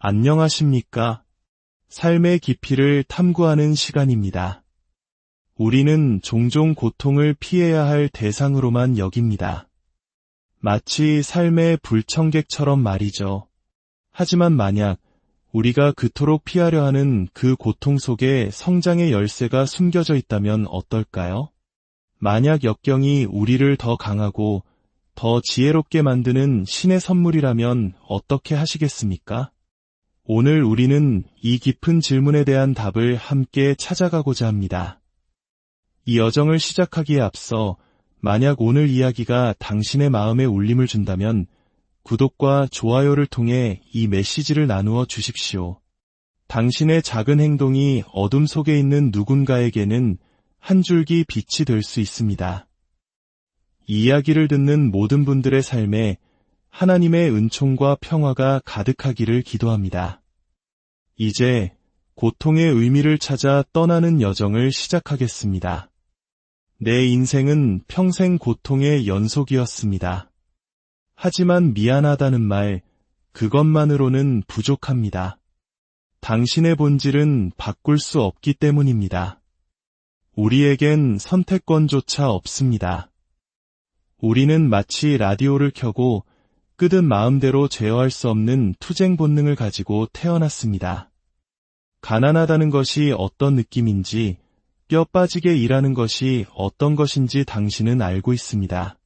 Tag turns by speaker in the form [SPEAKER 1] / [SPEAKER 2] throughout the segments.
[SPEAKER 1] 안녕하십니까? 삶의 깊이를 탐구하는 시간입니다. 우리는 종종 고통을 피해야 할 대상으로만 여깁니다. 마치 삶의 불청객처럼 말이죠. 하지만 만약 우리가 그토록 피하려 하는 그 고통 속에 성장의 열쇠가 숨겨져 있다면 어떨까요? 만약 역경이 우리를 더 강하고 더 지혜롭게 만드는 신의 선물이라면 어떻게 하시겠습니까? 오늘 우리는 이 깊은 질문에 대한 답을 함께 찾아가고자 합니다. 이 여정을 시작하기에 앞서 만약 오늘 이야기가 당신의 마음에 울림을 준다면 구독과 좋아요를 통해 이 메시지를 나누어 주십시오. 당신의 작은 행동이 어둠 속에 있는 누군가에게는 한 줄기 빛이 될 수 있습니다. 이 이야기를 듣는 모든 분들의 삶에 하나님의 은총과 평화가 가득하기를 기도합니다. 이제 고통의 의미를 찾아 떠나는 여정을 시작하겠습니다. 내 인생은 평생 고통의 연속이었습니다. 하지만 미안하다는 말, 그것만으로는 부족합니다. 당신의 본질은 바꿀 수 없기 때문입니다. 우리에겐 선택권조차 없습니다. 우리는 마치 라디오를 켜고 끄든 마음대로 제어할 수 없는 투쟁 본능을 가지고 태어났습니다. 가난하다는 것이 어떤 느낌인지, 뼈 빠지게 일하는 것이 어떤 것인지 당신은 알고 있습니다.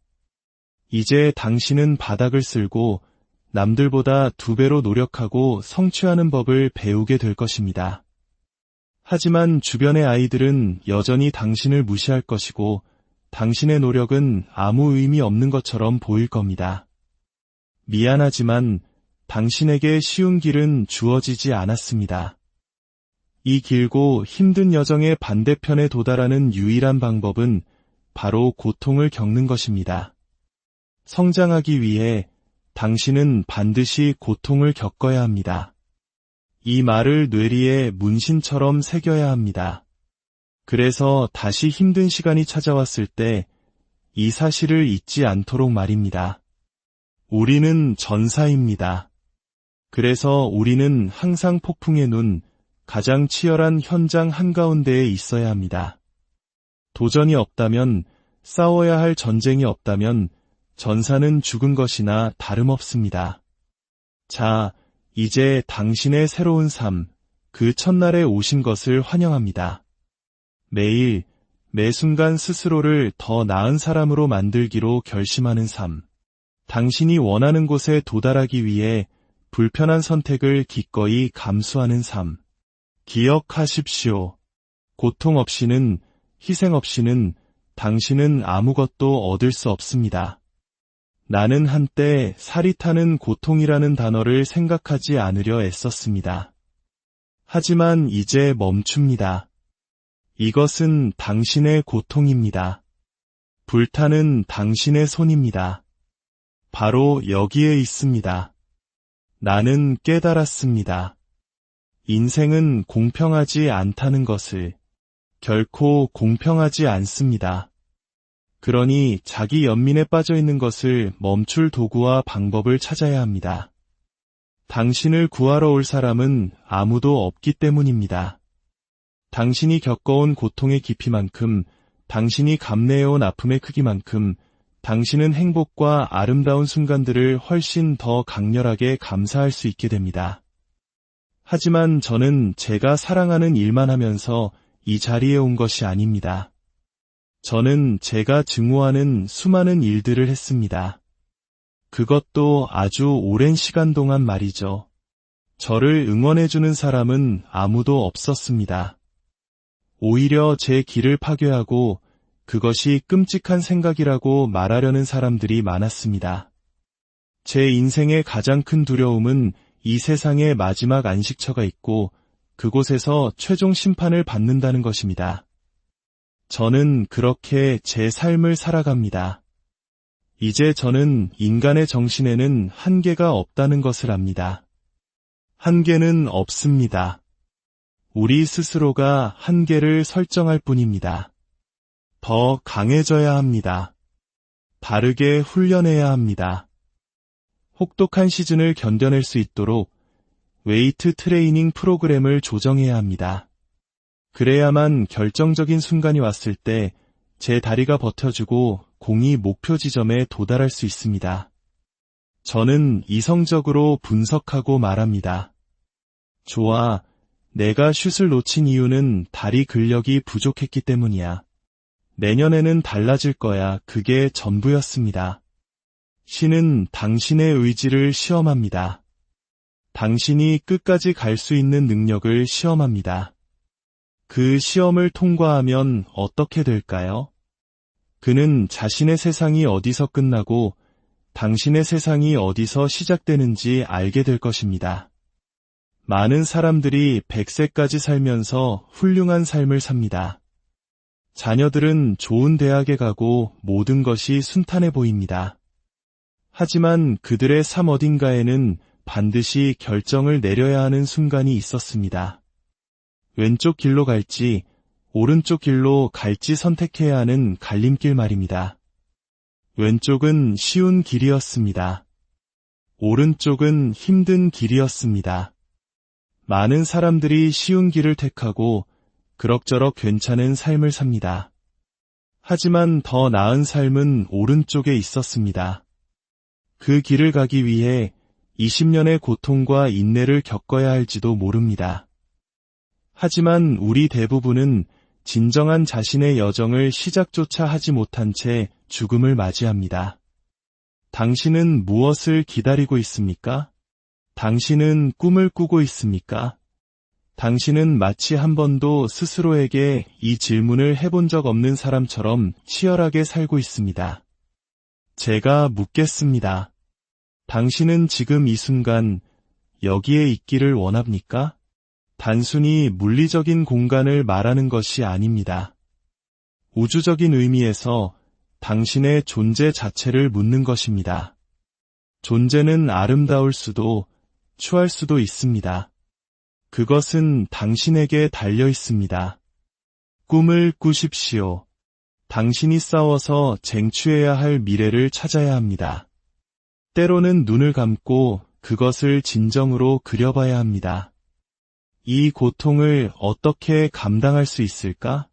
[SPEAKER 1] 이제 당신은 바닥을 쓸고 남들보다 2배로 노력하고 성취하는 법을 배우게 될 것입니다. 하지만 주변의 아이들은 여전히 당신을 무시할 것이고 당신의 노력은 아무 의미 없는 것처럼 보일 겁니다. 미안하지만 당신에게 쉬운 길은 주어지지 않았습니다. 이 길고 힘든 여정의 반대편에 도달하는 유일한 방법은 바로 고통을 겪는 것입니다. 성장하기 위해 당신은 반드시 고통을 겪어야 합니다. 이 말을 뇌리에 문신처럼 새겨야 합니다. 그래서 다시 힘든 시간이 찾아왔을 때 이 사실을 잊지 않도록 말입니다. 우리는 전사입니다. 그래서 우리는 항상 폭풍의 눈, 가장 치열한 현장 한가운데에 있어야 합니다. 도전이 없다면, 싸워야 할 전쟁이 없다면 전사는 죽은 것이나 다름없습니다. 자, 이제 당신의 새로운 삶, 그 첫날에 오신 것을 환영합니다. 매일, 매 순간 스스로를 더 나은 사람으로 만들기로 결심하는 삶. 당신이 원하는 곳에 도달하기 위해 불편한 선택을 기꺼이 감수하는 삶. 기억하십시오. 고통 없이는, 희생 없이는 당신은 아무것도 얻을 수 없습니다. 나는 한때 살이 타는 고통이라는 단어를 생각하지 않으려 애썼습니다. 하지만 이제 멈춥니다. 이것은 당신의 고통입니다. 불타는 당신의 손입니다. 바로 여기에 있습니다. 나는 깨달았습니다. 인생은 공평하지 않다는 것을. 결코 공평하지 않습니다. 그러니 자기 연민에 빠져 있는 것을 멈출 도구와 방법을 찾아야 합니다. 당신을 구하러 올 사람은 아무도 없기 때문입니다. 당신이 겪어온 고통의 깊이만큼, 당신이 감내해온 아픔의 크기만큼 당신은 행복과 아름다운 순간들을 훨씬 더 강렬하게 감사할 수 있게 됩니다. 하지만 저는 제가 사랑하는 일만 하면서 이 자리에 온 것이 아닙니다. 저는 제가 증오하는 수많은 일들을 했습니다. 그것도 아주 오랜 시간 동안 말이죠. 저를 응원해주는 사람은 아무도 없었습니다. 오히려 제 길을 파괴하고 그것이 끔찍한 생각이라고 말하려는 사람들이 많았습니다. 제 인생의 가장 큰 두려움은 이 세상에 마지막 안식처가 있고 그곳에서 최종 심판을 받는다는 것입니다. 저는 그렇게 제 삶을 살아갑니다. 이제 저는 인간의 정신에는 한계가 없다는 것을 압니다. 한계는 없습니다. 우리 스스로가 한계를 설정할 뿐입니다. 더 강해져야 합니다. 바르게 훈련해야 합니다. 혹독한 시즌을 견뎌낼 수 있도록 웨이트 트레이닝 프로그램을 조정해야 합니다. 그래야만 결정적인 순간이 왔을 때 제 다리가 버텨주고 공이 목표 지점에 도달할 수 있습니다. 저는 이성적으로 분석하고 말합니다. 좋아, 내가 슛을 놓친 이유는 다리 근력이 부족했기 때문이야. 내년에는 달라질 거야. 그게 전부였습니다. 신은 당신의 의지를 시험합니다. 당신이 끝까지 갈 수 있는 능력을 시험합니다. 그 시험을 통과하면 어떻게 될까요? 그는 자신의 세상이 어디서 끝나고 당신의 세상이 어디서 시작되는지 알게 될 것입니다. 많은 사람들이 100세까지 살면서 훌륭한 삶을 삽니다. 자녀들은 좋은 대학에 가고 모든 것이 순탄해 보입니다. 하지만 그들의 삶 어딘가에는 반드시 결정을 내려야 하는 순간이 있었습니다. 왼쪽 길로 갈지 오른쪽 길로 갈지 선택해야 하는 갈림길 말입니다. 왼쪽은 쉬운 길이었습니다. 오른쪽은 힘든 길이었습니다. 많은 사람들이 쉬운 길을 택하고 그럭저럭 괜찮은 삶을 삽니다. 하지만 더 나은 삶은 오른쪽에 있었습니다. 그 길을 가기 위해 20년의 고통과 인내를 겪어야 할지도 모릅니다. 하지만 우리 대부분은 진정한 자신의 여정을 시작조차 하지 못한 채 죽음을 맞이합니다. 당신은 무엇을 기다리고 있습니까? 당신은 꿈을 꾸고 있습니까? 당신은 마치 한 번도 스스로에게 이 질문을 해본 적 없는 사람처럼 치열하게 살고 있습니다. 제가 묻겠습니다. 당신은 지금 이 순간 여기에 있기를 원합니까? 단순히 물리적인 공간을 말하는 것이 아닙니다. 우주적인 의미에서 당신의 존재 자체를 묻는 것입니다. 존재는 아름다울 수도 추할 수도 있습니다. 그것은 당신에게 달려 있습니다. 꿈을 꾸십시오. 당신이 싸워서 쟁취해야 할 미래를 찾아야 합니다. 때로는 눈을 감고 그것을 진정으로 그려봐야 합니다. 이 고통을 어떻게 감당할 수 있을까?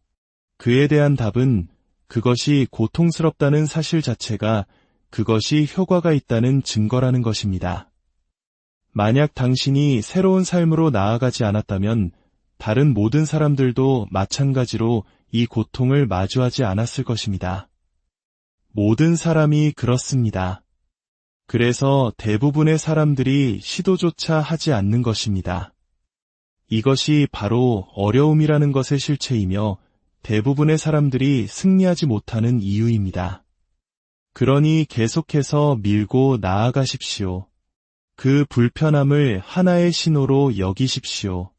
[SPEAKER 1] 그에 대한 답은 그것이 고통스럽다는 사실 자체가 그것이 효과가 있다는 증거라는 것입니다. 만약 당신이 새로운 삶으로 나아가지 않았다면 다른 모든 사람들도 마찬가지로 이 고통을 마주하지 않았을 것입니다. 모든 사람이 그렇습니다. 그래서 대부분의 사람들이 시도조차 하지 않는 것입니다. 이것이 바로 어려움이라는 것의 실체이며 대부분의 사람들이 승리하지 못하는 이유입니다. 그러니 계속해서 밀고 나아가십시오. 그 불편함을 하나의 신호로 여기십시오.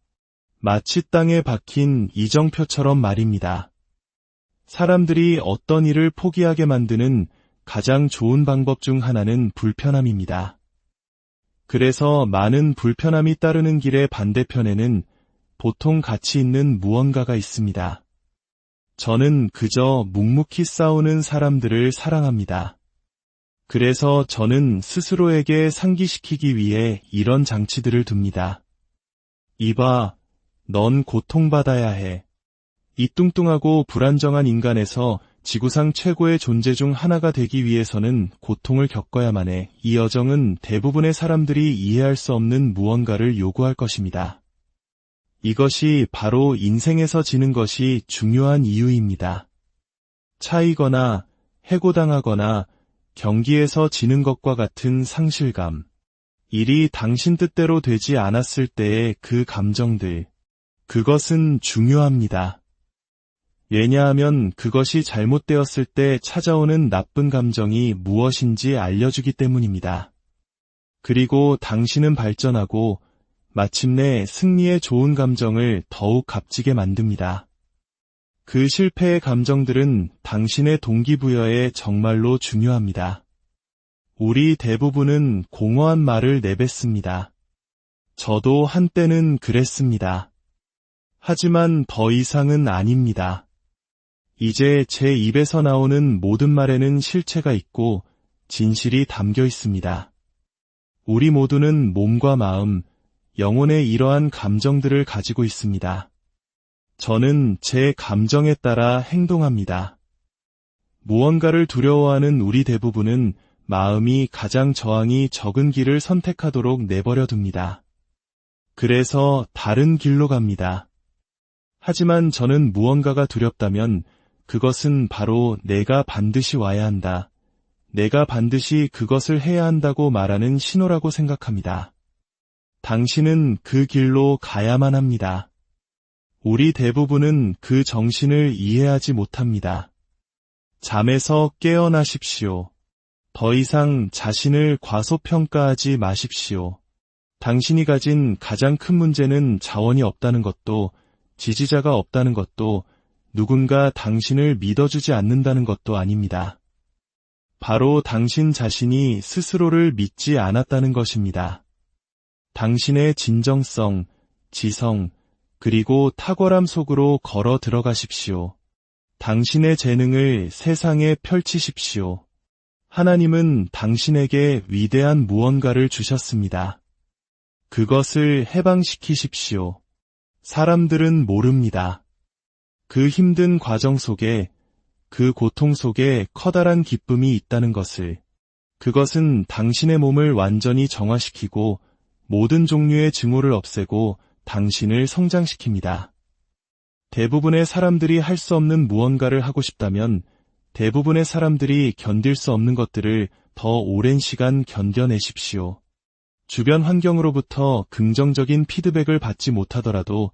[SPEAKER 1] 마치 땅에 박힌 이정표처럼 말입니다. 사람들이 어떤 일을 포기하게 만드는 가장 좋은 방법 중 하나는 불편함입니다. 그래서 많은 불편함이 따르는 길의 반대편에는 보통 가치 있는 무언가가 있습니다. 저는 그저 묵묵히 싸우는 사람들을 사랑합니다. 그래서 저는 스스로에게 상기시키기 위해 이런 장치들을 둡니다. 이봐, 넌 고통받아야 해. 이 뚱뚱하고 불안정한 인간에서 지구상 최고의 존재 중 하나가 되기 위해서는 고통을 겪어야만 해. 이 여정은 대부분의 사람들이 이해할 수 없는 무언가를 요구할 것입니다. 이것이 바로 인생에서 지는 것이 중요한 이유입니다. 차이거나 해고당하거나 경기에서 지는 것과 같은 상실감, 일이 당신 뜻대로 되지 않았을 때의 그 감정들, 그것은 중요합니다. 왜냐하면 그것이 잘못되었을 때 찾아오는 나쁜 감정이 무엇인지 알려주기 때문입니다. 그리고 당신은 발전하고 마침내 승리의 좋은 감정을 더욱 값지게 만듭니다. 그 실패의 감정들은 당신의 동기부여에 정말로 중요합니다. 우리 대부분은 공허한 말을 내뱉습니다. 저도 한때는 그랬습니다. 하지만 더 이상은 아닙니다. 이제 제 입에서 나오는 모든 말에는 실체가 있고 진실이 담겨 있습니다. 우리 모두는 몸과 마음, 영혼의 이러한 감정들을 가지고 있습니다. 저는 제 감정에 따라 행동합니다. 무언가를 두려워하는 우리 대부분은 마음이 가장 저항이 적은 길을 선택하도록 내버려 둡니다. 그래서 다른 길로 갑니다. 하지만 저는 무언가가 두렵다면 그것은 바로 내가 반드시 와야 한다. 내가 반드시 그것을 해야 한다고 말하는 신호라고 생각합니다. 당신은 그 길로 가야만 합니다. 우리 대부분은 그 정신을 이해하지 못합니다. 잠에서 깨어나십시오. 더 이상 자신을 과소평가하지 마십시오. 당신이 가진 가장 큰 문제는 자원이 없다는 것도, 지지자가 없다는 것도, 누군가 당신을 믿어주지 않는다는 것도 아닙니다. 바로 당신 자신이 스스로를 믿지 않았다는 것입니다. 당신의 진정성, 지성, 그리고 탁월함 속으로 걸어 들어가십시오. 당신의 재능을 세상에 펼치십시오. 하나님은 당신에게 위대한 무언가를 주셨습니다. 그것을 해방시키십시오. 사람들은 모릅니다. 그 힘든 과정 속에, 그 고통 속에 커다란 기쁨이 있다는 것을. 그것은 당신의 몸을 완전히 정화시키고 모든 종류의 증오를 없애고 당신을 성장시킵니다. 대부분의 사람들이 할 수 없는 무언가를 하고 싶다면 대부분의 사람들이 견딜 수 없는 것들을 더 오랜 시간 견뎌내십시오. 주변 환경으로부터 긍정적인 피드백을 받지 못하더라도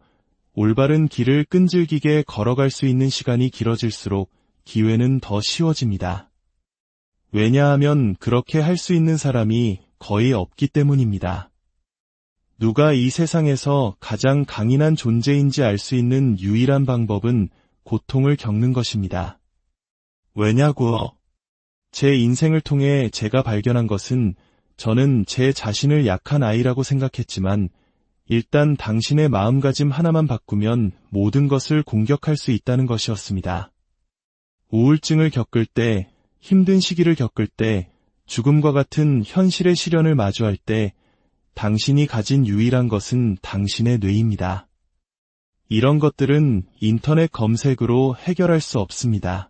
[SPEAKER 1] 올바른 길을 끈질기게 걸어갈 수 있는 시간이 길어질수록 기회는 더 쉬워집니다. 왜냐하면 그렇게 할 수 있는 사람이 거의 없기 때문입니다. 누가 이 세상에서 가장 강인한 존재인지 알 수 있는 유일한 방법은 고통을 겪는 것입니다. 왜냐고요? 제 인생을 통해 제가 발견한 것은 저는 제 자신을 약한 아이라고 생각했지만 일단 당신의 마음가짐 하나만 바꾸면 모든 것을 공격할 수 있다는 것이었습니다. 우울증을 겪을 때, 힘든 시기를 겪을 때, 죽음과 같은 현실의 시련을 마주할 때 당신이 가진 유일한 것은 당신의 뇌입니다. 이런 것들은 인터넷 검색으로 해결할 수 없습니다.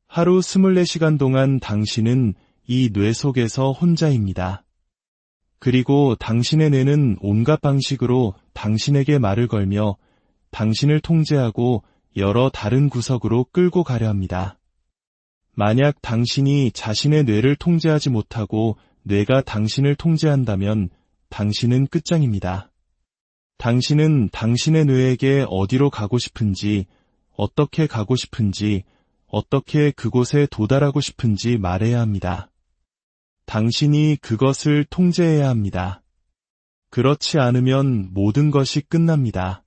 [SPEAKER 1] 하루 24시간 동안 당신은 이 뇌 속에서 혼자입니다. 그리고 당신의 뇌는 온갖 방식으로 당신에게 말을 걸며 당신을 통제하고 여러 다른 구석으로 끌고 가려 합니다. 만약 당신이 자신의 뇌를 통제하지 못하고 뇌가 당신을 통제한다면 당신은 끝장입니다. 당신은 당신의 뇌에게 어디로 가고 싶은지, 어떻게 가고 싶은지, 어떻게 그곳에 도달하고 싶은지 말해야 합니다. 당신이 그것을 통제해야 합니다. 그렇지 않으면 모든 것이 끝납니다.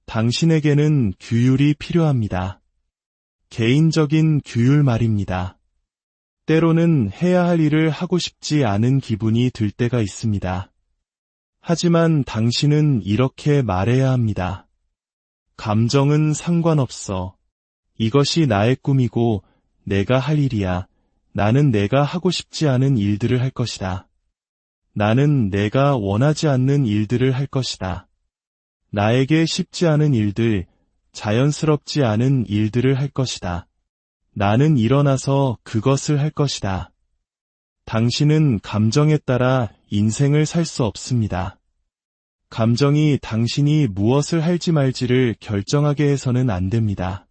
[SPEAKER 1] 당신에게는 규율이 필요합니다. 개인적인 규율 말입니다. 때로는 해야 할 일을 하고 싶지 않은 기분이 들 때가 있습니다. 하지만 당신은 이렇게 말해야 합니다. 감정은 상관없어. 이것이 나의 꿈이고 내가 할 일이야. 나는 내가 하고 싶지 않은 일들을 할 것이다. 나는 내가 원하지 않는 일들을 할 것이다. 나에게 쉽지 않은 일들, 자연스럽지 않은 일들을 할 것이다. 나는 일어나서 그것을 할 것이다. 당신은 감정에 따라 인생을 살 수 없습니다. 감정이 당신이 무엇을 할지 말지를 결정하게 해서는 안 됩니다.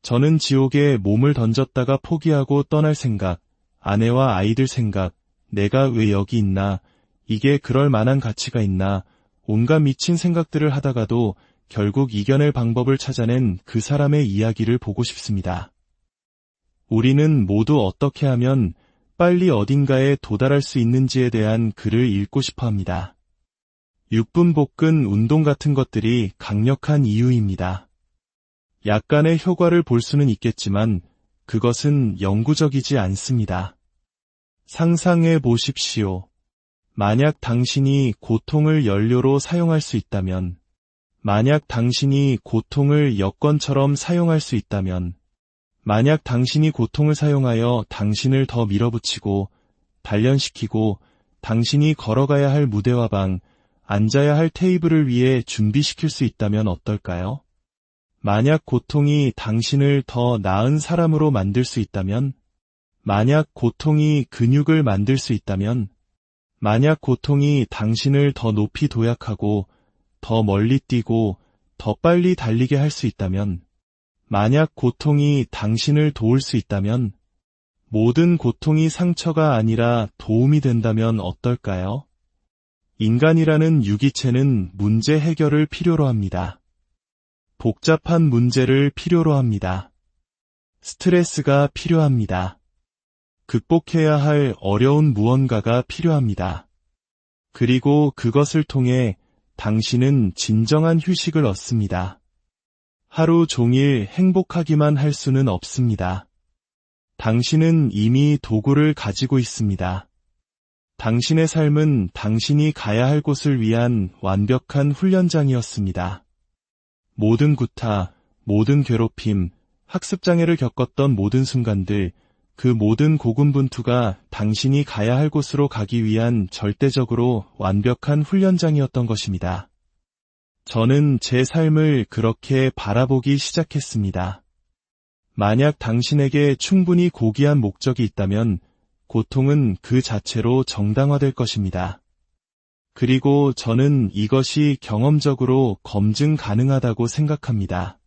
[SPEAKER 1] 저는 지옥에 몸을 던졌다가 포기하고 떠날 생각, 아내와 아이들 생각, 내가 왜 여기 있나, 이게 그럴 만한 가치가 있나, 온갖 미친 생각들을 하다가도 결국 이겨낼 방법을 찾아낸 그 사람의 이야기를 보고 싶습니다. 우리는 모두 어떻게 하면 빨리 어딘가에 도달할 수 있는지에 대한 글을 읽고 싶어 합니다. 6분 복근 운동 같은 것들이 강력한 이유입니다. 약간의 효과를 볼 수는 있겠지만 그것은 영구적이지 않습니다. 상상해 보십시오. 만약 당신이 고통을 연료로 사용할 수 있다면, 만약 당신이 고통을 여권처럼 사용할 수 있다면, 만약 당신이 고통을 사용하여 당신을 더 밀어붙이고 단련시키고 당신이 걸어가야 할 무대와 방, 앉아야 할 테이블을 위해 준비시킬 수 있다면 어떨까요? 만약 고통이 당신을 더 나은 사람으로 만들 수 있다면, 만약 고통이 근육을 만들 수 있다면, 만약 고통이 당신을 더 높이 도약하고, 더 멀리 뛰고, 더 빨리 달리게 할 수 있다면, 만약 고통이 당신을 도울 수 있다면, 모든 고통이 상처가 아니라 도움이 된다면 어떨까요? 인간이라는 유기체는 문제 해결을 필요로 합니다. 복잡한 문제를 필요로 합니다. 스트레스가 필요합니다. 극복해야 할 어려운 무언가가 필요합니다. 그리고 그것을 통해 당신은 진정한 휴식을 얻습니다. 하루 종일 행복하기만 할 수는 없습니다. 당신은 이미 도구를 가지고 있습니다. 당신의 삶은 당신이 가야 할 곳을 위한 완벽한 훈련장이었습니다. 모든 구타, 모든 괴롭힘, 학습장애를 겪었던 모든 순간들, 그 모든 고군분투가 당신이 가야 할 곳으로 가기 위한 절대적으로 완벽한 훈련장이었던 것입니다. 저는 제 삶을 그렇게 바라보기 시작했습니다. 만약 당신에게 충분히 고귀한 목적이 있다면 고통은 그 자체로 정당화될 것입니다. 그리고 저는 이것이 경험적으로 검증 가능하다고 생각합니다.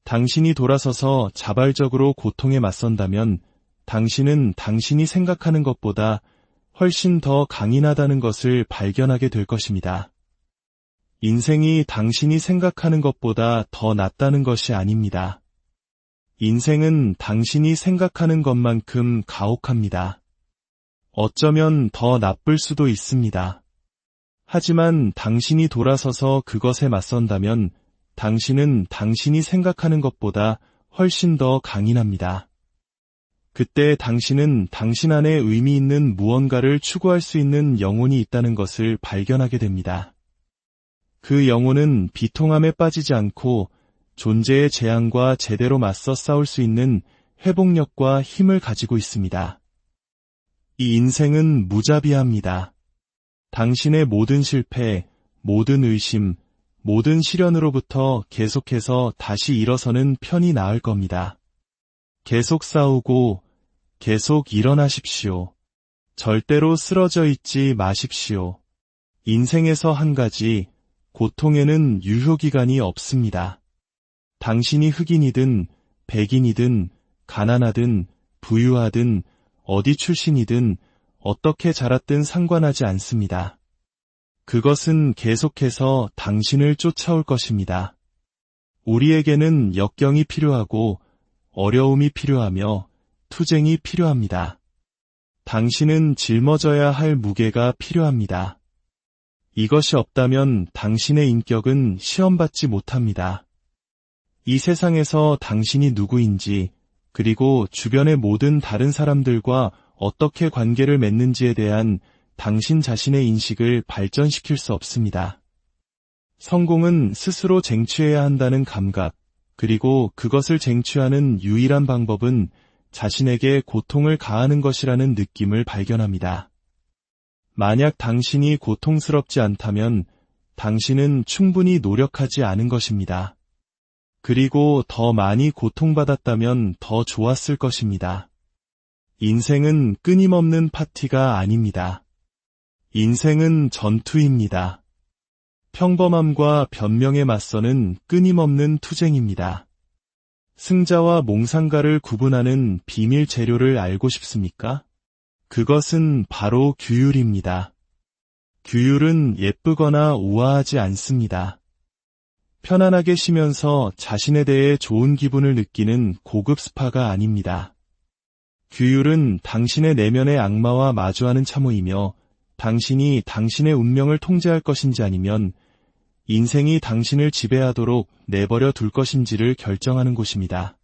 [SPEAKER 1] 당신이 돌아서서 자발적으로 고통에 맞선다면 당신은 당신이 생각하는 것보다 훨씬 더 강인하다는 것을 발견하게 될 것입니다. 인생이 당신이 생각하는 것보다 더 낫다는 것이 아닙니다. 인생은 당신이 생각하는 것만큼 가혹합니다. 어쩌면 더 나쁠 수도 있습니다. 하지만 당신이 돌아서서 그것에 맞선다면 당신은 당신이 생각하는 것보다 훨씬 더 강인합니다. 그때 당신은 당신 안에 의미 있는 무언가를 추구할 수 있는 영혼이 있다는 것을 발견하게 됩니다. 그 영혼은 비통함에 빠지지 않고 존재의 재앙과 제대로 맞서 싸울 수 있는 회복력과 힘을 가지고 있습니다. 이 인생은 무자비합니다. 당신의 모든 실패, 모든 의심, 모든 시련으로부터 계속해서 다시 일어서는 편이 나을 겁니다. 계속 싸우고 계속 일어나십시오. 절대로 쓰러져 있지 마십시오. 인생에서 한 가지, 고통에는 유효기간이 없습니다. 당신이 흑인이든 백인이든 가난하든 부유하든 어디 출신이든 어떻게 자랐든 상관하지 않습니다. 그것은 계속해서 당신을 쫓아올 것입니다. 우리에게는 역경이 필요하고 어려움이 필요하며 투쟁이 필요합니다. 당신은 짊어져야 할 무게가 필요합니다. 이것이 없다면 당신의 인격은 시험받지 못합니다. 이 세상에서 당신이 누구인지, 그리고 주변의 모든 다른 사람들과 어떻게 관계를 맺는지에 대한 당신 자신의 인식을 발전시킬 수 없습니다. 성공은 스스로 쟁취해야 한다는 감각, 그리고 그것을 쟁취하는 유일한 방법은 자신에게 고통을 가하는 것이라는 느낌을 발견합니다. 만약 당신이 고통스럽지 않다면 당신은 충분히 노력하지 않은 것입니다. 그리고 더 많이 고통받았다면 더 좋았을 것입니다. 인생은 끊임없는 파티가 아닙니다. 인생은 전투입니다. 평범함과 변명에 맞서는 끊임없는 투쟁입니다. 승자와 몽상가를 구분하는 비밀 재료를 알고 싶습니까? 그것은 바로 규율입니다. 규율은 예쁘거나 우아하지 않습니다. 편안하게 쉬면서 자신에 대해 좋은 기분을 느끼는 고급 스파가 아닙니다. 규율은 당신의 내면의 악마와 마주하는 참호이며 당신이 당신의 운명을 통제할 것인지 아니면 인생이 당신을 지배하도록 내버려 둘 것인지를 결정하는 곳입니다.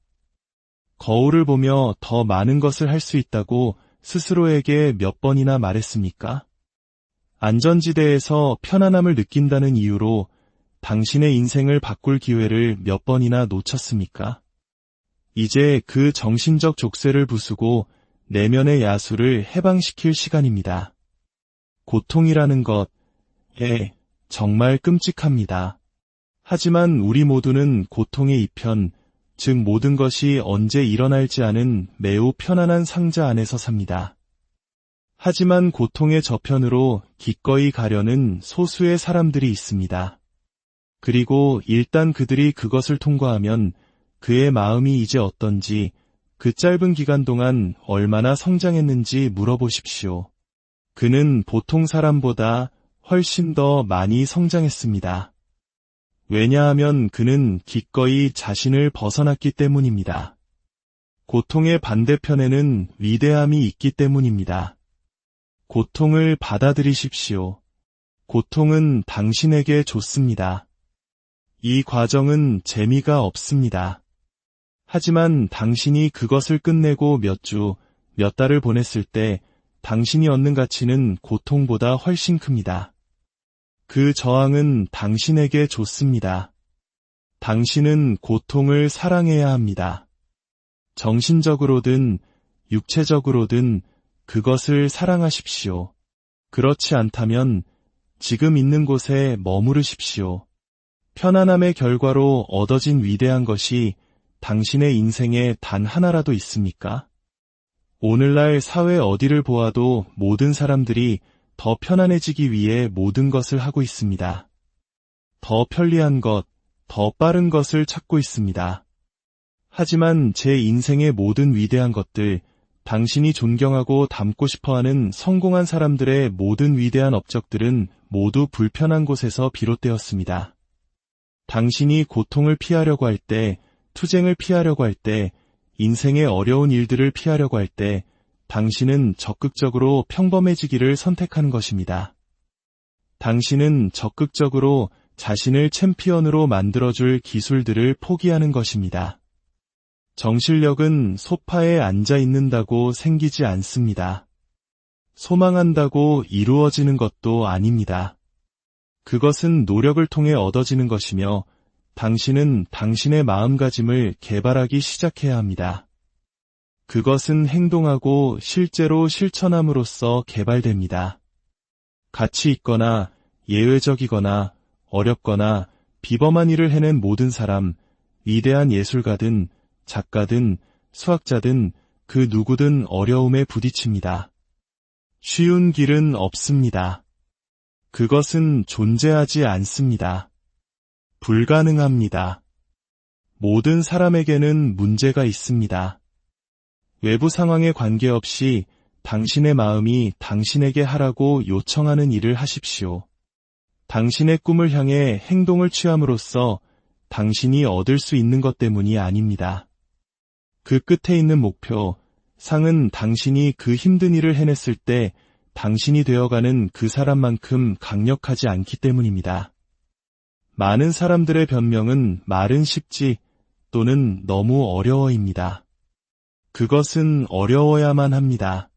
[SPEAKER 1] 거울을 보며 더 많은 것을 할 수 있다고 스스로에게 몇 번이나 말했습니까? 안전지대에서 편안함을 느낀다는 이유로 당신의 인생을 바꿀 기회를 몇 번이나 놓쳤습니까? 이제 그 정신적 족쇄를 부수고 내면의 야수를 해방시킬 시간입니다. 고통이라는 것에 정말 끔찍합니다. 하지만 우리 모두는 고통의 이편, 즉 모든 것이 언제 일어날지 아는 매우 편안한 상자 안에서 삽니다. 하지만 고통의 저편으로 기꺼이 가려는 소수의 사람들이 있습니다. 그리고 일단 그들이 그것을 통과하면 그의 마음이 이제 어떤지, 그 짧은 기간 동안 얼마나 성장했는지 물어보십시오. 그는 보통 사람보다 훨씬 더 많이 성장했습니다. 왜냐하면 그는 기꺼이 자신을 벗어났기 때문입니다. 고통의 반대편에는 위대함이 있기 때문입니다. 고통을 받아들이십시오. 고통은 당신에게 좋습니다. 이 과정은 재미가 없습니다. 하지만 당신이 그것을 끝내고 몇 주, 몇 달을 보냈을 때 당신이 얻는 가치는 고통보다 훨씬 큽니다. 그 저항은 당신에게 좋습니다. 당신은 고통을 사랑해야 합니다. 정신적으로든 육체적으로든 그것을 사랑하십시오. 그렇지 않다면 지금 있는 곳에 머무르십시오. 편안함의 결과로 얻어진 위대한 것이 당신의 인생에 단 하나라도 있습니까? 오늘날 사회 어디를 보아도 모든 사람들이 더 편안해지기 위해 모든 것을 하고 있습니다. 더 편리한 것, 더 빠른 것을 찾고 있습니다. 하지만 제 인생의 모든 위대한 것들, 당신이 존경하고 닮고 싶어하는 성공한 사람들의 모든 위대한 업적들은 모두 불편한 곳에서 비롯되었습니다. 당신이 고통을 피하려고 할 때, 투쟁을 피하려고 할 때, 인생의 어려운 일들을 피하려고 할 때, 당신은 적극적으로 평범해지기를 선택하는 것입니다. 당신은 적극적으로 자신을 챔피언으로 만들어줄 기술들을 포기하는 것입니다. 정신력은 소파에 앉아 있는다고 생기지 않습니다. 소망한다고 이루어지는 것도 아닙니다. 그것은 노력을 통해 얻어지는 것이며 당신은 당신의 마음가짐을 개발하기 시작해야 합니다. 그것은 행동하고 실제로 실천함으로써 개발됩니다. 가치 있거나 예외적이거나 어렵거나 비범한 일을 해낸 모든 사람, 위대한 예술가든 작가든 수학자든 그 누구든 어려움에 부딪힙니다. 쉬운 길은 없습니다. 그것은 존재하지 않습니다. 불가능합니다. 모든 사람에게는 문제가 있습니다. 외부 상황에 관계없이 당신의 마음이 당신에게 하라고 요청하는 일을 하십시오. 당신의 꿈을 향해 행동을 취함으로써 당신이 얻을 수 있는 것 때문이 아닙니다. 그 끝에 있는 목표, 상은 당신이 그 힘든 일을 해냈을 때 당신이 되어가는 그 사람만큼 강력하지 않기 때문입니다. 많은 사람들의 변명은 말은 쉽지 또는 너무 어려워입니다. 그것은 어려워야만 합니다.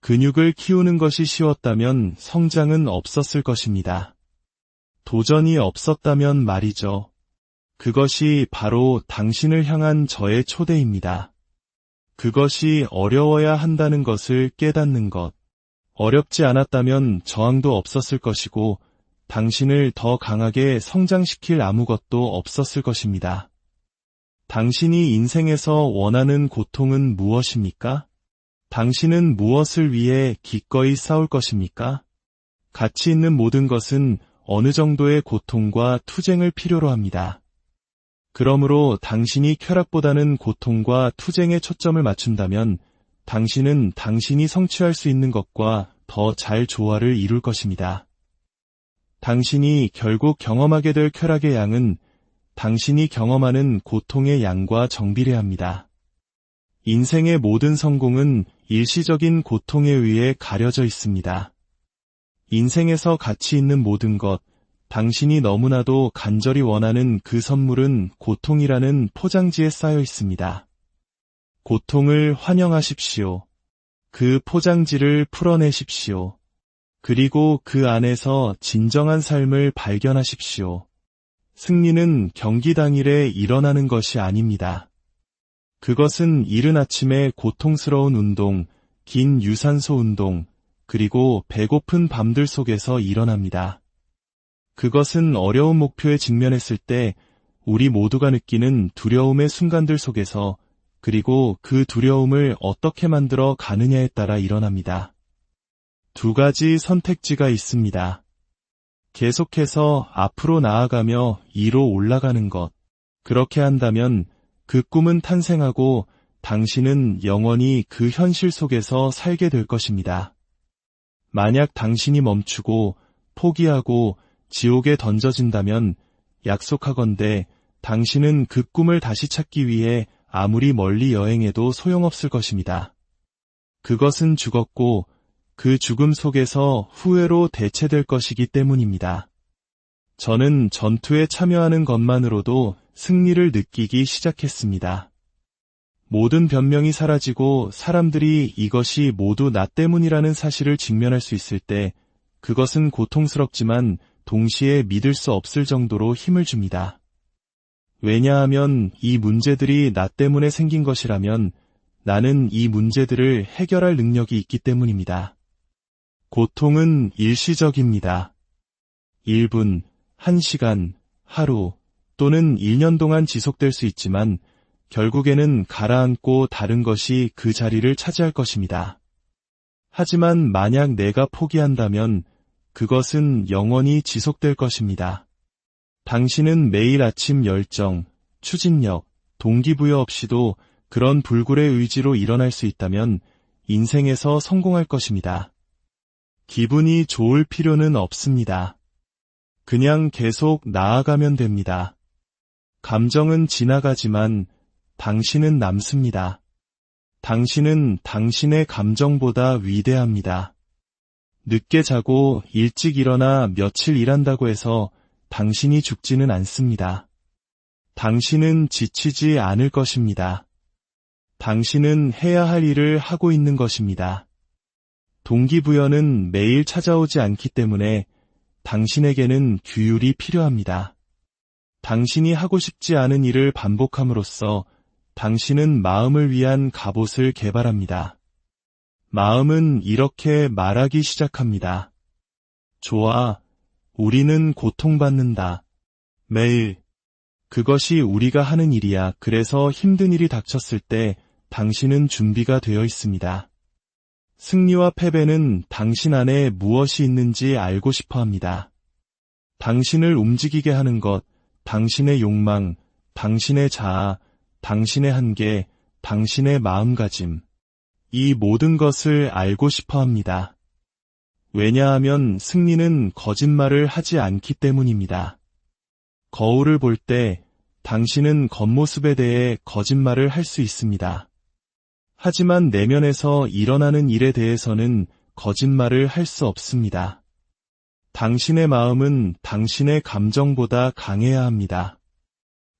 [SPEAKER 1] 근육을 키우는 것이 쉬웠다면 성장은 없었을 것입니다. 도전이 없었다면 말이죠. 그것이 바로 당신을 향한 저의 초대입니다. 그것이 어려워야 한다는 것을 깨닫는 것. 어렵지 않았다면 저항도 없었을 것이고 당신을 더 강하게 성장시킬 아무것도 없었을 것입니다. 당신이 인생에서 원하는 고통은 무엇입니까? 당신은 무엇을 위해 기꺼이 싸울 것입니까? 가치 있는 모든 것은 어느 정도의 고통과 투쟁을 필요로 합니다. 그러므로 당신이 쾌락보다는 고통과 투쟁에 초점을 맞춘다면 당신은 당신이 성취할 수 있는 것과 더 잘 조화를 이룰 것입니다. 당신이 결국 경험하게 될 쾌락의 양은 당신이 경험하는 고통의 양과 정비례합니다. 인생의 모든 성공은 일시적인 고통에 의해 가려져 있습니다. 인생에서 가치 있는 모든 것, 당신이 너무나도 간절히 원하는 그 선물은 고통이라는 포장지에 쌓여 있습니다. 고통을 환영하십시오. 그 포장지를 풀어내십시오. 그리고 그 안에서 진정한 삶을 발견하십시오. 승리는 경기 당일에 일어나는 것이 아닙니다. 그것은 이른 아침에 고통스러운 운동, 긴 유산소 운동, 그리고 배고픈 밤들 속에서 일어납니다. 그것은 어려운 목표에 직면했을 때 우리 모두가 느끼는 두려움의 순간들 속에서 그리고 그 두려움을 어떻게 만들어 가느냐에 따라 일어납니다. 두 가지 선택지가 있습니다. 계속해서 앞으로 나아가며 위로 올라가는 것. 그렇게 한다면 그 꿈은 탄생하고 당신은 영원히 그 현실 속에서 살게 될 것입니다. 만약 당신이 멈추고 포기하고 지옥에 던져진다면 약속하건대 당신은 그 꿈을 다시 찾기 위해 아무리 멀리 여행해도 소용없을 것입니다. 그것은 죽었고 그 죽음 속에서 후회로 대체될 것이기 때문입니다. 저는 전투에 참여하는 것만으로도 승리를 느끼기 시작했습니다. 모든 변명이 사라지고 사람들이 이것이 모두 나 때문이라는 사실을 직면할 수 있을 때 그것은 고통스럽지만 동시에 믿을 수 없을 정도로 힘을 줍니다. 왜냐하면 이 문제들이 나 때문에 생긴 것이라면 나는 이 문제들을 해결할 능력이 있기 때문입니다. 고통은 일시적입니다. 1분, 1시간, 하루 또는 1년 동안 지속될 수 있지만 결국에는 가라앉고 다른 것이 그 자리를 차지할 것입니다. 하지만 만약 내가 포기한다면 그것은 영원히 지속될 것입니다. 당신은 매일 아침 열정, 추진력, 동기부여 없이도 그런 불굴의 의지로 일어날 수 있다면 인생에서 성공할 것입니다. 기분이 좋을 필요는 없습니다. 그냥 계속 나아가면 됩니다. 감정은 지나가지만 당신은 남습니다. 당신은 당신의 감정보다 위대합니다. 늦게 자고 일찍 일어나 며칠 일한다고 해서 당신이 죽지는 않습니다. 당신은 지치지 않을 것입니다. 당신은 해야 할 일을 하고 있는 것입니다. 동기부여는 매일 찾아오지 않기 때문에 당신에게는 규율이 필요합니다. 당신이 하고 싶지 않은 일을 반복함으로써 당신은 마음을 위한 갑옷을 개발합니다. 마음은 이렇게 말하기 시작합니다. 좋아, 우리는 고통받는다. 매일. 그것이 우리가 하는 일이야. 그래서 힘든 일이 닥쳤을 때 당신은 준비가 되어 있습니다. 승리와 패배는 당신 안에 무엇이 있는지 알고 싶어 합니다. 당신을 움직이게 하는 것, 당신의 욕망, 당신의 자아, 당신의 한계, 당신의 마음가짐. 이 모든 것을 알고 싶어 합니다. 왜냐하면 승리는 거짓말을 하지 않기 때문입니다. 거울을 볼 때 당신은 겉모습에 대해 거짓말을 할 수 있습니다. 하지만 내면에서 일어나는 일에 대해서는 거짓말을 할 수 없습니다. 당신의 마음은 당신의 감정보다 강해야 합니다.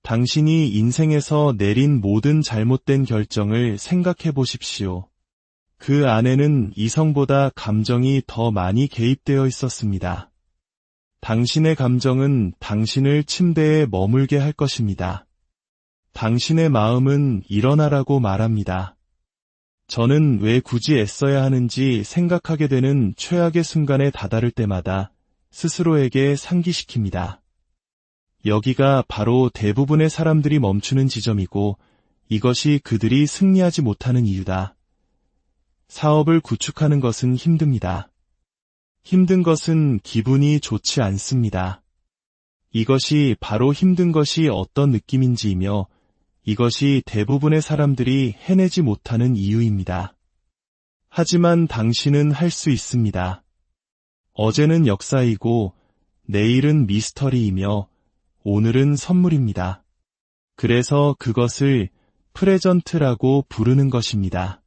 [SPEAKER 1] 당신이 인생에서 내린 모든 잘못된 결정을 생각해 보십시오. 그 안에는 이성보다 감정이 더 많이 개입되어 있었습니다. 당신의 감정은 당신을 침대에 머물게 할 것입니다. 당신의 마음은 일어나라고 말합니다. 저는 왜 굳이 애써야 하는지 생각하게 되는 최악의 순간에 다다를 때마다 스스로에게 상기시킵니다. 여기가 바로 대부분의 사람들이 멈추는 지점이고 이것이 그들이 승리하지 못하는 이유다. 사업을 구축하는 것은 힘듭니다. 힘든 것은 기분이 좋지 않습니다. 이것이 바로 힘든 것이 어떤 느낌인지이며 이것이 대부분의 사람들이 해내지 못하는 이유입니다. 하지만 당신은 할 수 있습니다. 어제는 역사이고 내일은 미스터리이며 오늘은 선물입니다. 그래서 그것을 프레전트라고 부르는 것입니다.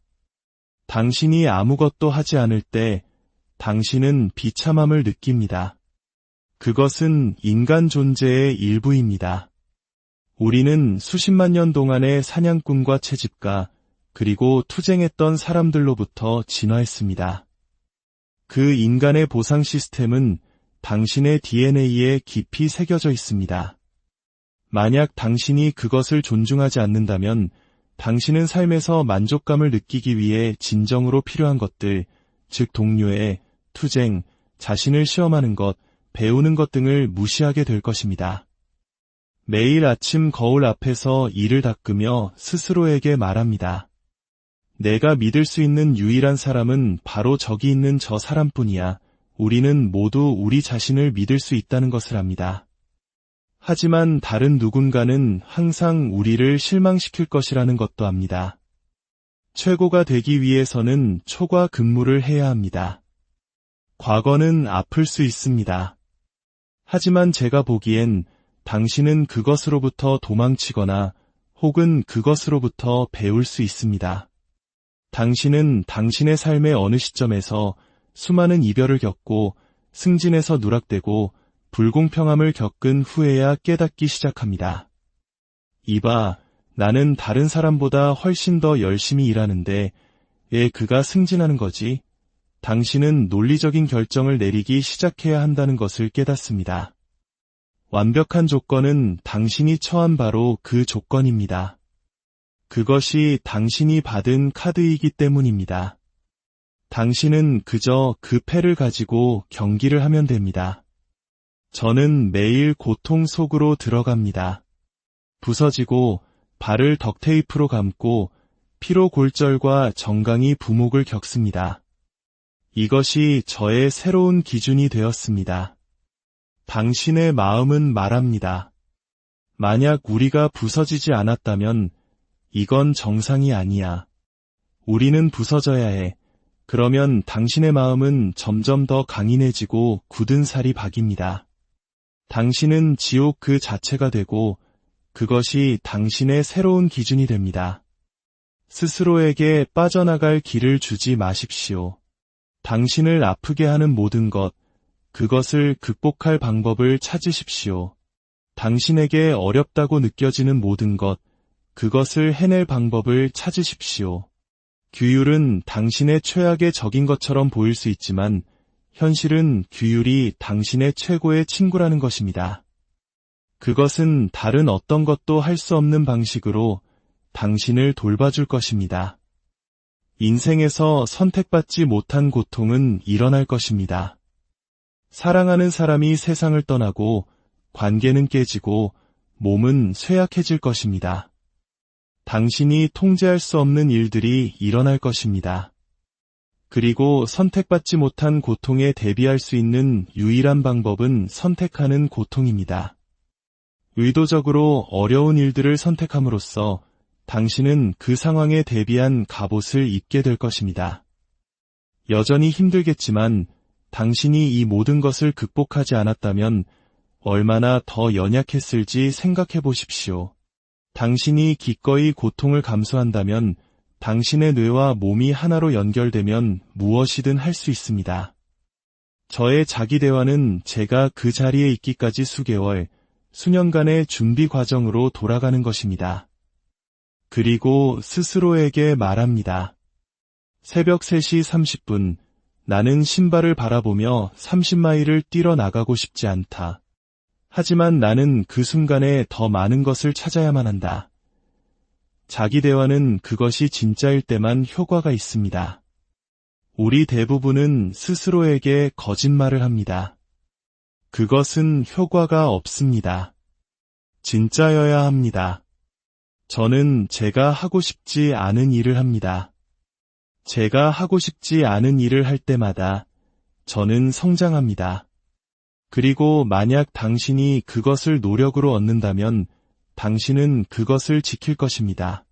[SPEAKER 1] 당신이 아무것도 하지 않을 때 당신은 비참함을 느낍니다. 그것은 인간 존재의 일부입니다. 우리는 수십만 년 동안의 사냥꾼과 채집가 그리고 투쟁했던 사람들로부터 진화했습니다. 그 인간의 보상 시스템은 당신의 DNA에 깊이 새겨져 있습니다. 만약 당신이 그것을 존중하지 않는다면 당신은 삶에서 만족감을 느끼기 위해 진정으로 필요한 것들, 즉 동료애, 투쟁, 자신을 시험하는 것, 배우는 것 등을 무시하게 될 것입니다. 매일 아침 거울 앞에서 이를 닦으며 스스로에게 말합니다. 내가 믿을 수 있는 유일한 사람은 바로 저기 있는 저 사람뿐이야. 우리는 모두 우리 자신을 믿을 수 있다는 것을 압니다. 하지만 다른 누군가는 항상 우리를 실망시킬 것이라는 것도 압니다. 최고가 되기 위해서는 초과 근무를 해야 합니다. 과거는 아플 수 있습니다. 하지만 제가 보기엔 당신은 그것으로부터 도망치거나 혹은 그것으로부터 배울 수 있습니다. 당신은 당신의 삶의 어느 시점에서 수많은 이별을 겪고 승진에서 누락되고 불공평함을 겪은 후에야 깨닫기 시작합니다. 이봐, 나는 다른 사람보다 훨씬 더 열심히 일하는데 왜 그가 승진하는 거지? 당신은 논리적인 결정을 내리기 시작해야 한다는 것을 깨닫습니다. 완벽한 조건은 당신이 처한 바로 그 조건입니다. 그것이 당신이 받은 카드이기 때문입니다. 당신은 그저 그 패를 가지고 경기를 하면 됩니다. 저는 매일 고통 속으로 들어갑니다. 부서지고 발을 덕테이프로 감고 피로 골절과 정강이 부목을 겪습니다. 이것이 저의 새로운 기준이 되었습니다. 당신의 마음은 말합니다. 만약 우리가 부서지지 않았다면 이건 정상이 아니야. 우리는 부서져야 해. 그러면 당신의 마음은 점점 더 강인해지고 굳은 살이 박입니다. 당신은 지옥 그 자체가 되고 그것이 당신의 새로운 기준이 됩니다. 스스로에게 빠져나갈 길을 주지 마십시오. 당신을 아프게 하는 모든 것, 그것을 극복할 방법을 찾으십시오. 당신에게 어렵다고 느껴지는 모든 것, 그것을 해낼 방법을 찾으십시오. 규율은 당신의 최악의 적인 것처럼 보일 수 있지만 현실은 규율이 당신의 최고의 친구라는 것입니다. 그것은 다른 어떤 것도 할 수 없는 방식으로 당신을 돌봐줄 것입니다. 인생에서 선택받지 못한 고통은 일어날 것입니다. 사랑하는 사람이 세상을 떠나고 관계는 깨지고 몸은 쇠약해질 것입니다. 당신이 통제할 수 없는 일들이 일어날 것입니다. 그리고 선택받지 못한 고통에 대비할 수 있는 유일한 방법은 선택하는 고통입니다. 의도적으로 어려운 일들을 선택함으로써 당신은 그 상황에 대비한 갑옷을 입게 될 것입니다. 여전히 힘들겠지만 당신이 이 모든 것을 극복하지 않았다면 얼마나 더 연약했을지 생각해 보십시오. 당신이 기꺼이 고통을 감수한다면 당신의 뇌와 몸이 하나로 연결되면 무엇이든 할 수 있습니다. 저의 자기 대화는 제가 그 자리에 있기까지 수개월, 수년간의 준비 과정으로 돌아가는 것입니다. 그리고 스스로에게 말합니다. 새벽 3시 30분, 나는 신발을 바라보며 30마일을 뛰러 나가고 싶지 않다. 하지만 나는 그 순간에 더 많은 것을 찾아야만 한다. 자기 대화는 그것이 진짜일 때만 효과가 있습니다. 우리 대부분은 스스로에게 거짓말을 합니다. 그것은 효과가 없습니다. 진짜여야 합니다. 저는 제가 하고 싶지 않은 일을 합니다. 제가 하고 싶지 않은 일을 할 때마다 저는 성장합니다. 그리고 만약 당신이 그것을 노력으로 얻는다면 당신은 그것을 지킬 것입니다.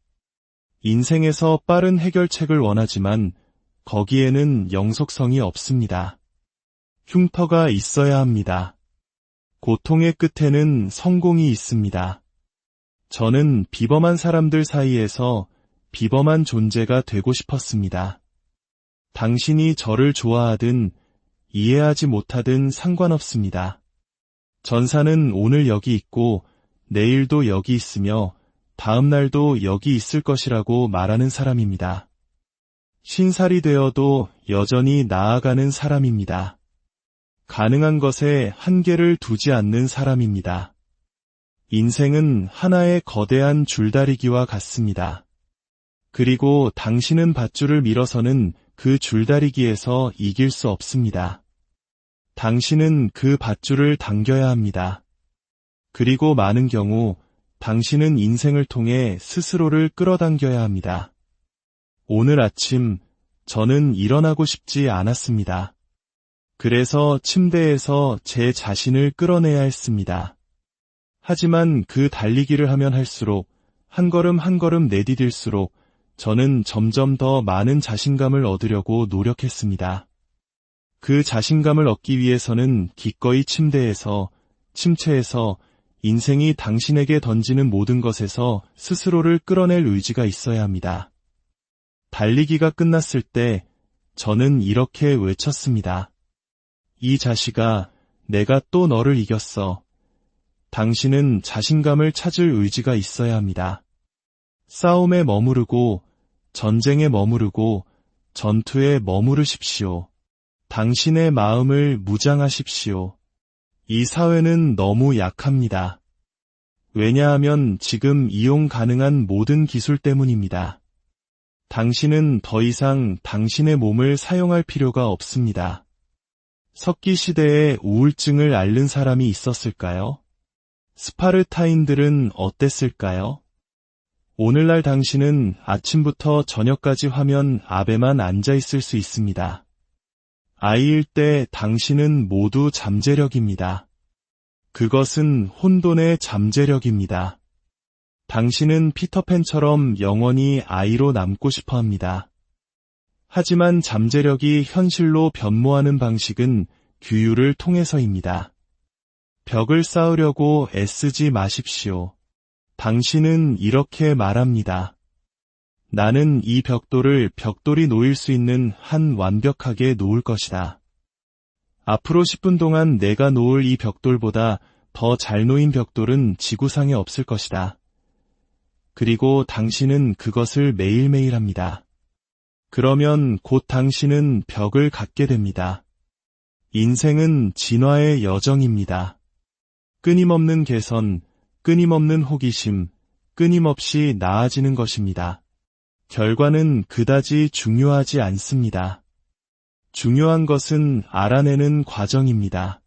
[SPEAKER 1] 인생에서 빠른 해결책을 원하지만 거기에는 영속성이 없습니다. 흉터가 있어야 합니다. 고통의 끝에는 성공이 있습니다. 저는 비범한 사람들 사이에서 비범한 존재가 되고 싶었습니다. 당신이 저를 좋아하든 이해하지 못하든 상관없습니다. 전사는 오늘 여기 있고 내일도 여기 있으며 다음 날도 여기 있을 것이라고 말하는 사람입니다. 신살이 되어도 여전히 나아가는 사람입니다. 가능한 것에 한계를 두지 않는 사람입니다. 인생은 하나의 거대한 줄다리기와 같습니다. 그리고 당신은 밧줄을 밀어서는 그 줄다리기에서 이길 수 없습니다. 당신은 그 밧줄을 당겨야 합니다. 그리고 많은 경우 당신은 인생을 통해 스스로를 끌어당겨야 합니다. 오늘 아침 저는 일어나고 싶지 않았습니다. 그래서 침대에서 제 자신을 끌어내야 했습니다. 하지만 그 달리기를 하면 할수록 한 걸음 한 걸음 내디딜수록 저는 점점 더 많은 자신감을 얻으려고 노력했습니다. 그 자신감을 얻기 위해서는 기꺼이 침체에서 인생이 당신에게 던지는 모든 것에서 스스로를 끌어낼 의지가 있어야 합니다. 달리기가 끝났을 때 저는 이렇게 외쳤습니다. 이 자식아, 내가 또 너를 이겼어. 당신은 자신감을 찾을 의지가 있어야 합니다. 싸움에 머무르고 전쟁에 머무르고 전투에 머무르십시오. 당신의 마음을 무장하십시오. 이 사회는 너무 약합니다. 왜냐하면 지금 이용 가능한 모든 기술 때문입니다. 당신은 더 이상 당신의 몸을 사용할 필요가 없습니다. 석기 시대에 우울증을 앓는 사람이 있었을까요? 스파르타인들은 어땠을까요? 오늘날 당신은 아침부터 저녁까지 화면 앞에만 앉아 있을 수 있습니다. 아이일 때 당신은 모두 잠재력입니다. 그것은 혼돈의 잠재력입니다. 당신은 피터팬처럼 영원히 아이로 남고 싶어 합니다. 하지만 잠재력이 현실로 변모하는 방식은 규율을 통해서입니다. 벽을 쌓으려고 애쓰지 마십시오. 당신은 이렇게 말합니다. 나는 이 벽돌이 놓일 수 있는 한 완벽하게 놓을 것이다. 앞으로 10분 동안 내가 놓을 이 벽돌보다 더 잘 놓인 벽돌은 지구상에 없을 것이다. 그리고 당신은 그것을 매일매일 합니다. 그러면 곧 당신은 벽을 갖게 됩니다. 인생은 진화의 여정입니다. 끊임없는 개선, 끊임없는 호기심, 끊임없이 나아지는 것입니다. 결과는 그다지 중요하지 않습니다. 중요한 것은 알아내는 과정입니다.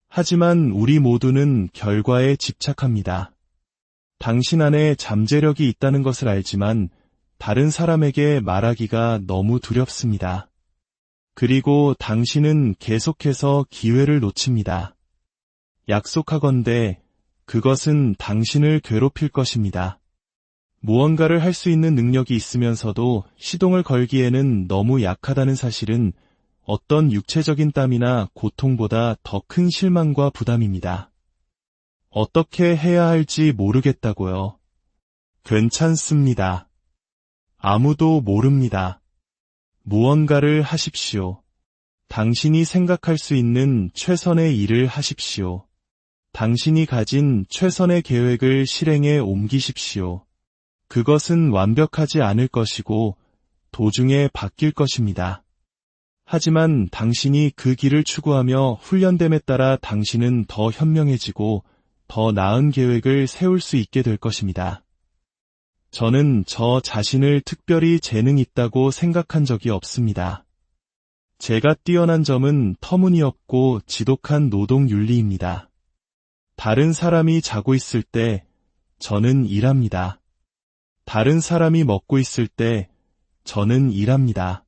[SPEAKER 1] 하지만 우리 모두는 결과에 집착합니다. 당신 안에 잠재력이 있다는 것을 알지만 다른 사람에게 말하기가 너무 두렵습니다. 그리고 당신은 계속해서 기회를 놓칩니다. 약속하건대 그것은 당신을 괴롭힐 것입니다. 무언가를 할 수 있는 능력이 있으면서도 시동을 걸기에는 너무 약하다는 사실은 어떤 육체적인 땀이나 고통보다 더 큰 실망과 부담입니다. 어떻게 해야 할지 모르겠다고요. 괜찮습니다. 아무도 모릅니다. 무언가를 하십시오. 당신이 생각할 수 있는 최선의 일을 하십시오. 당신이 가진 최선의 계획을 실행에 옮기십시오. 그것은 완벽하지 않을 것이고 도중에 바뀔 것입니다. 하지만 당신이 그 길을 추구하며 훈련됨에 따라 당신은 더 현명해지고 더 나은 계획을 세울 수 있게 될 것입니다. 저는 저 자신을 특별히 재능 있다고 생각한 적이 없습니다. 제가 뛰어난 점은 터무니없고 지독한 노동 윤리입니다. 다른 사람이 자고 있을 때 저는 일합니다. 다른 사람이 먹고 있을 때 저는 일합니다.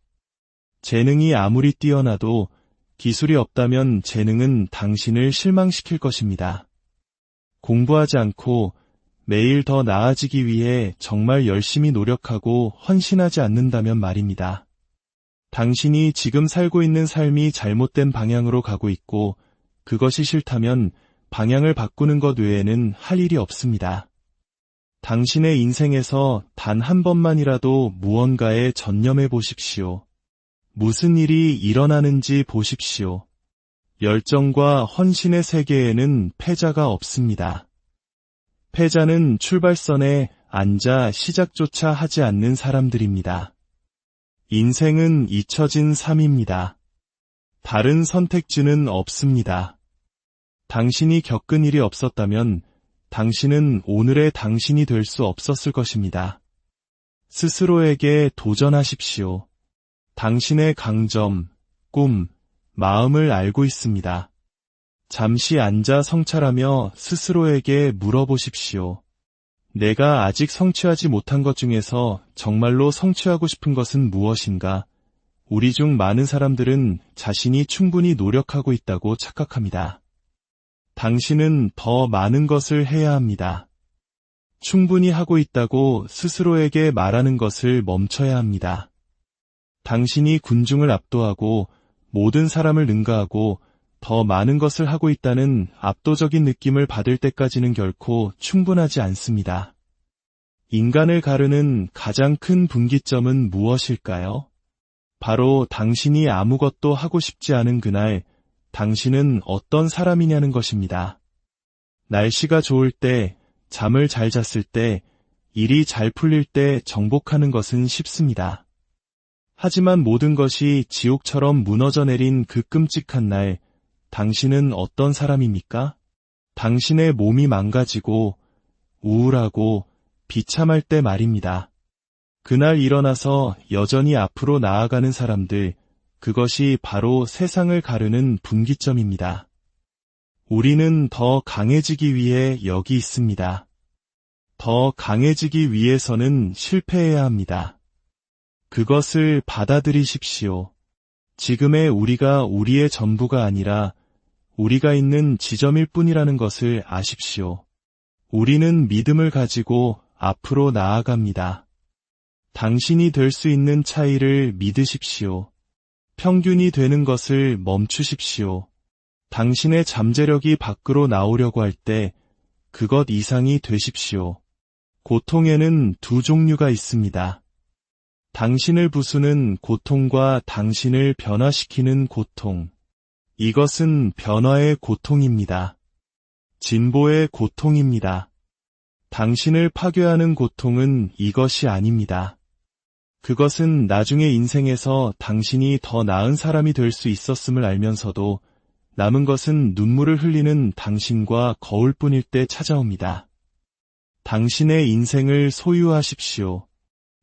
[SPEAKER 1] 재능이 아무리 뛰어나도 기술이 없다면 재능은 당신을 실망시킬 것입니다. 공부하지 않고 매일 더 나아지기 위해 정말 열심히 노력하고 헌신하지 않는다면 말입니다. 당신이 지금 살고 있는 삶이 잘못된 방향으로 가고 있고 그것이 싫다면 방향을 바꾸는 것 외에는 할 일이 없습니다. 당신의 인생에서 단 한 번만이라도 무언가에 전념해 보십시오. 무슨 일이 일어나는지 보십시오. 열정과 헌신의 세계에는 패자가 없습니다. 패자는 출발선에 앉아 시작조차 하지 않는 사람들입니다. 인생은 잊혀진 삶입니다. 다른 선택지는 없습니다. 당신이 겪은 일이 없었다면 당신은 오늘의 당신이 될 수 없었을 것입니다. 스스로에게 도전하십시오. 당신의 강점, 꿈, 마음을 알고 있습니다. 잠시 앉아 성찰하며 스스로에게 물어보십시오. 내가 아직 성취하지 못한 것 중에서 정말로 성취하고 싶은 것은 무엇인가? 우리 중 많은 사람들은 자신이 충분히 노력하고 있다고 착각합니다. 당신은 더 많은 것을 해야 합니다. 충분히 하고 있다고 스스로에게 말하는 것을 멈춰야 합니다. 당신이 군중을 압도하고 모든 사람을 능가하고 더 많은 것을 하고 있다는 압도적인 느낌을 받을 때까지는 결코 충분하지 않습니다. 인간을 가르는 가장 큰 분기점은 무엇일까요? 바로 당신이 아무것도 하고 싶지 않은 그날, 당신은 어떤 사람이냐는 것입니다. 날씨가 좋을 때, 잠을 잘 잤을 때, 일이 잘 풀릴 때 정복하는 것은 쉽습니다. 하지만 모든 것이 지옥처럼 무너져 내린 그 끔찍한 날, 당신은 어떤 사람입니까? 당신의 몸이 망가지고, 우울하고, 비참할 때 말입니다. 그날 일어나서 여전히 앞으로 나아가는 사람들, 그것이 바로 세상을 가르는 분기점입니다. 우리는 더 강해지기 위해 여기 있습니다. 더 강해지기 위해서는 실패해야 합니다. 그것을 받아들이십시오. 지금의 우리가 우리의 전부가 아니라 우리가 있는 지점일 뿐이라는 것을 아십시오. 우리는 믿음을 가지고 앞으로 나아갑니다. 당신이 될 수 있는 차이를 믿으십시오. 평균이 되는 것을 멈추십시오. 당신의 잠재력이 밖으로 나오려고 할 때 그것 이상이 되십시오. 고통에는 두 종류가 있습니다. 당신을 부수는 고통과 당신을 변화시키는 고통. 이것은 변화의 고통입니다. 진보의 고통입니다. 당신을 파괴하는 고통은 이것이 아닙니다. 그것은 나중에 인생에서 당신이 더 나은 사람이 될 수 있었음을 알면서도 남은 것은 눈물을 흘리는 당신과 거울뿐일 때 찾아옵니다. 당신의 인생을 소유하십시오.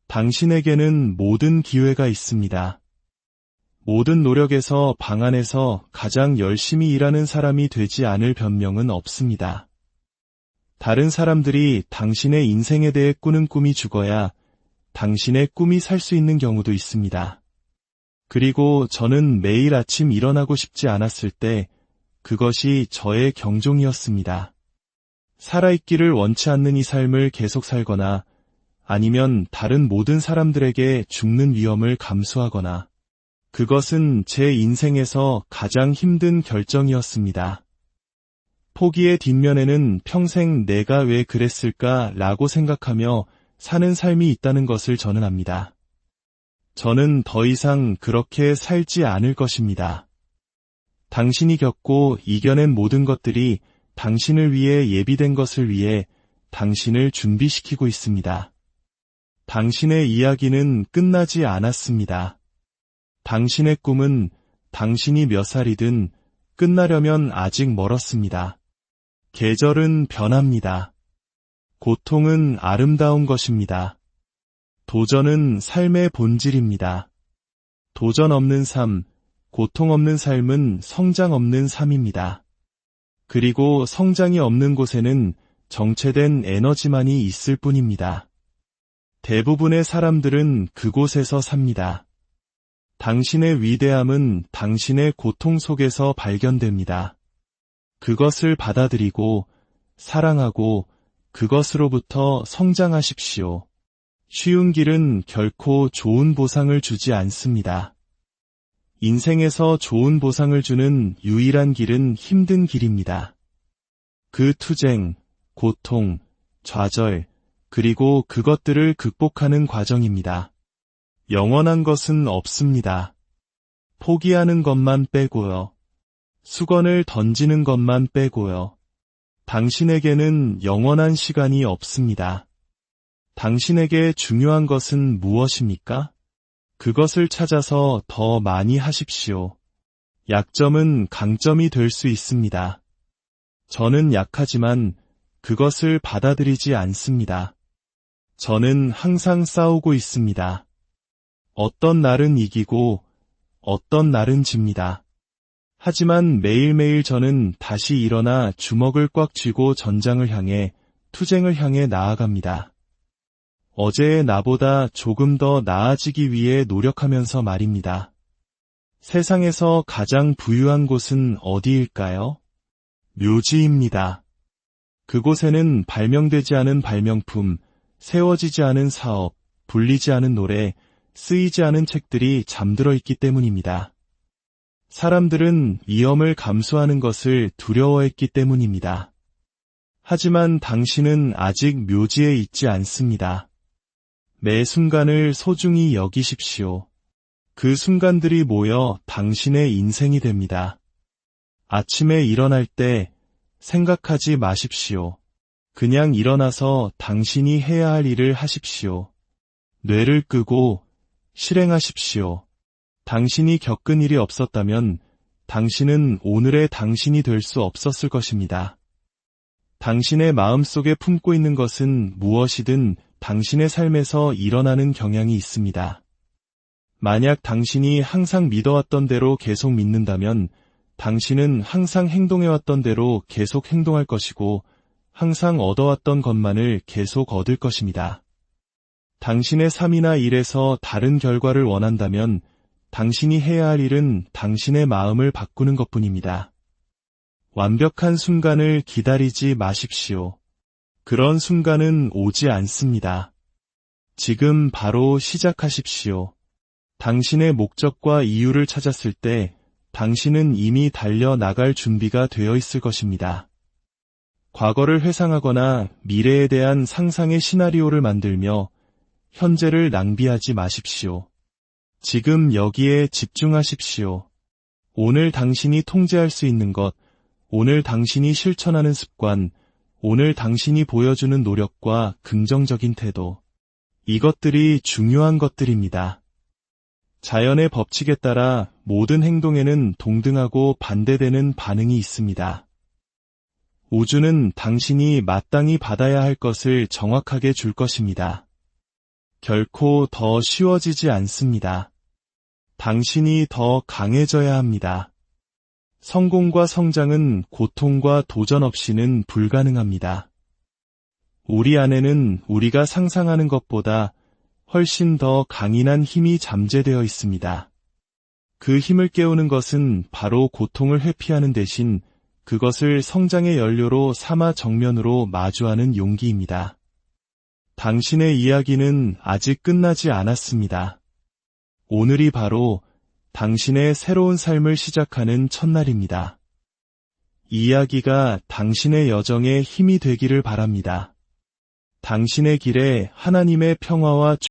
[SPEAKER 1] 당신에게는 모든 기회가 있습니다. 모든 노력에서 방 안에서 가장 열심히 일하는 사람이 되지 않을 변명은 없습니다. 다른 사람들이 당신의 인생에 대해 꾸는 꿈이 죽어야 당신의 꿈이 살 수 있는 경우도 있습니다. 그리고 저는 매일 아침 일어나고 싶지 않았을 때 그것이 저의 경종이었습니다. 살아있기를 원치 않는 이 삶을 계속 살거나 아니면 다른 모든 사람들에게 죽는 위험을 감수하거나 그것은 제 인생에서 가장 힘든 결정이었습니다. 포기의 뒷면에는 평생 내가 왜 그랬을까 라고 생각하며 사는 삶이 있다는 것을 저는 압니다. 저는 더 이상 그렇게 살지 않을 것입니다. 당신이 겪고 이겨낸 모든 것들이 당신을 위해 예비된 것을 위해 당신을 준비시키고 있습니다. 당신의 이야기는 끝나지 않았습니다. 당신의 꿈은 당신이 몇 살이든 끝나려면 아직 멀었습니다. 계절은 변합니다. 고통은 아름다운 것입니다. 도전은 삶의 본질입니다. 도전 없는 삶, 고통 없는 삶은 성장 없는 삶입니다. 그리고 성장이 없는 곳에는 정체된 에너지만이 있을 뿐입니다. 대부분의 사람들은 그곳에서 삽니다. 당신의 위대함은 당신의 고통 속에서 발견됩니다. 그것을 받아들이고 사랑하고 그것으로부터 성장하십시오. 쉬운 길은 결코 좋은 보상을 주지 않습니다. 인생에서 좋은 보상을 주는 유일한 길은 힘든 길입니다. 그 투쟁, 고통, 좌절, 그리고 그것들을 극복하는 과정입니다. 영원한 것은 없습니다. 포기하는 것만 빼고요. 수건을 던지는 것만 빼고요. 당신에게는 영원한 시간이 없습니다. 당신에게 중요한 것은 무엇입니까? 그것을 찾아서 더 많이 하십시오. 약점은 강점이 될 수 있습니다. 저는 약하지만 그것을 받아들이지 않습니다. 저는 항상 싸우고 있습니다. 어떤 날은 이기고 어떤 날은 집니다. 하지만 매일매일 저는 다시 일어나 주먹을 꽉 쥐고 전장을 향해, 투쟁을 향해 나아갑니다. 어제의 나보다 조금 더 나아지기 위해 노력하면서 말입니다. 세상에서 가장 부유한 곳은 어디일까요? 묘지입니다. 그곳에는 발명되지 않은 발명품, 세워지지 않은 사업, 불리지 않은 노래, 쓰이지 않은 책들이 잠들어 있기 때문입니다. 사람들은 위험을 감수하는 것을 두려워했기 때문입니다. 하지만 당신은 아직 묘지에 있지 않습니다. 매 순간을 소중히 여기십시오. 그 순간들이 모여 당신의 인생이 됩니다. 아침에 일어날 때 생각하지 마십시오. 그냥 일어나서 당신이 해야 할 일을 하십시오. 뇌를 끄고 실행하십시오. 당신이 겪은 일이 없었다면 당신은 오늘의 당신이 될 수 없었을 것입니다. 당신의 마음속에 품고 있는 것은 무엇이든 당신의 삶에서 일어나는 경향이 있습니다. 만약 당신이 항상 믿어왔던 대로 계속 믿는다면 당신은 항상 행동해왔던 대로 계속 행동할 것이고 항상 얻어왔던 것만을 계속 얻을 것입니다. 당신의 삶이나 일에서 다른 결과를 원한다면 당신이 해야 할 일은 당신의 마음을 바꾸는 것뿐입니다. 완벽한 순간을 기다리지 마십시오. 그런 순간은 오지 않습니다. 지금 바로 시작하십시오. 당신의 목적과 이유를 찾았을 때 당신은 이미 달려나갈 준비가 되어 있을 것입니다. 과거를 회상하거나 미래에 대한 상상의 시나리오를 만들며 현재를 낭비하지 마십시오. 지금 여기에 집중하십시오. 오늘 당신이 통제할 수 있는 것, 오늘 당신이 실천하는 습관, 오늘 당신이 보여주는 노력과 긍정적인 태도. 이것들이 중요한 것들입니다. 자연의 법칙에 따라 모든 행동에는 동등하고 반대되는 반응이 있습니다. 우주는 당신이 마땅히 받아야 할 것을 정확하게 줄 것입니다. 결코 더 쉬워지지 않습니다. 당신이 더 강해져야 합니다. 성공과 성장은 고통과 도전 없이는 불가능합니다. 우리 안에는 우리가 상상하는 것보다 훨씬 더 강인한 힘이 잠재되어 있습니다. 그 힘을 깨우는 것은 바로 고통을 회피하는 대신 그것을 성장의 연료로 삼아 정면으로 마주하는 용기입니다. 당신의 이야기는 아직 끝나지 않았습니다. 오늘이 바로 당신의 새로운 삶을 시작하는 첫날입니다. 이야기가 당신의 여정에 힘이 되기를 바랍니다. 당신의 길에 하나님의 평화와